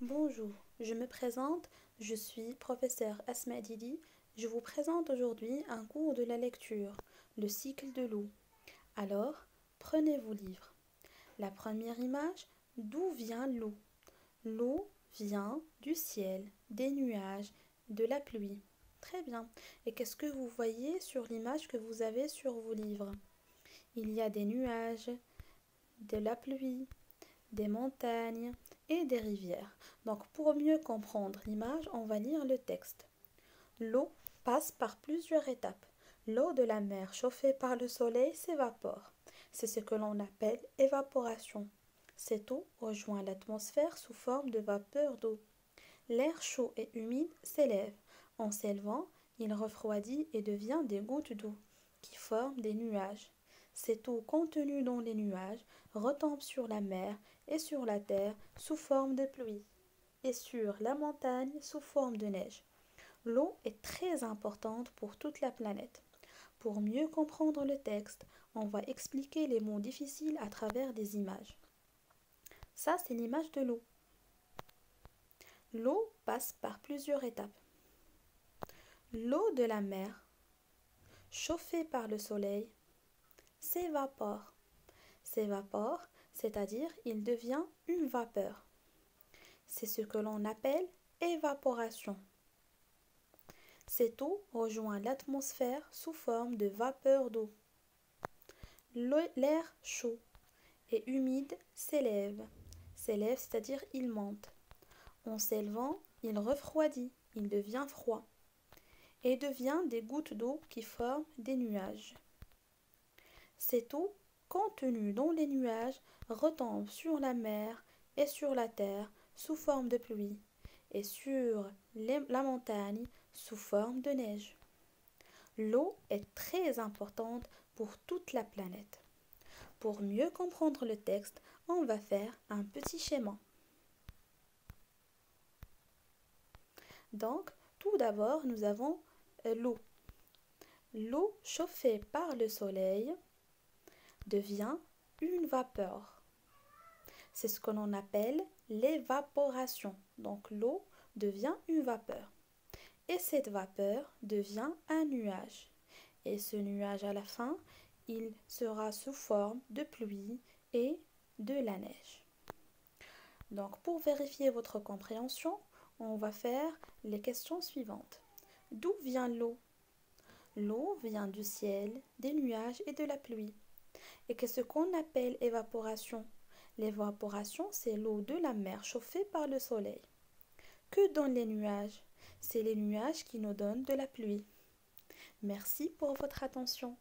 Bonjour, je me présente, je suis professeur Asma Didi. Je vous présente aujourd'hui un cours de la lecture, le cycle de l'eau. Alors, prenez vos livres. La première image, d'où vient l'eau? L'eau vient du ciel, des nuages, de la pluie. Très bien. Et qu'est-ce que vous voyez sur l'image que vous avez sur vos livres? Il y a des nuages, de la pluie, des montagnes et des rivières. Donc pour mieux comprendre l'image, on va lire le texte. L'eau passe par plusieurs étapes. L'eau de la mer chauffée par le soleil s'évapore. C'est ce que l'on appelle évaporation. Cette eau rejoint l'atmosphère sous forme de vapeur d'eau. L'air chaud et humide s'élève. En s'élevant, il refroidit et devient des gouttes d'eau qui forment des nuages. Cette eau contenue dans les nuages retombe sur la mer et sur la terre sous forme de pluie et sur la montagne sous forme de neige. L'eau est très importante pour toute la planète. Pour mieux comprendre le texte, on va expliquer les mots difficiles à travers des images. Ça, c'est l'image de l'eau. L'eau passe par plusieurs étapes. L'eau de la mer, chauffée par le soleil, s'évapore. S'évapore, c'est-à-dire il devient une vapeur. C'est ce que l'on appelle évaporation. Cette eau rejoint l'atmosphère sous forme de vapeur d'eau. L'air chaud et humide s'élève. S'élève, c'est-à-dire il monte. En s'élevant, il refroidit, il devient froid et devient des gouttes d'eau qui forment des nuages. Cette eau, contenue dans les nuages, retombe sur la mer et sur la terre sous forme de pluie et sur la montagne sous forme de neige. L'eau est très importante pour toute la planète. Pour mieux comprendre le texte, on va faire un petit schéma. Donc, tout d'abord, nous avons l'eau. L'eau chauffée par le soleil devient une vapeur. C'est ce que l'on appelle l'évaporation. Donc l'eau devient une vapeur. Et cette vapeur devient un nuage. Et ce nuage à la fin, il sera sous forme de pluie et de la neige. Donc pour vérifier votre compréhension, on va faire les questions suivantes. D'où vient l'eau? L'eau vient du ciel, des nuages et de la pluie. Et qu'est-ce qu'on appelle évaporation? L'évaporation, c'est l'eau de la mer chauffée par le soleil. Que donnent les nuages? C'est les nuages qui nous donnent de la pluie. Merci pour votre attention.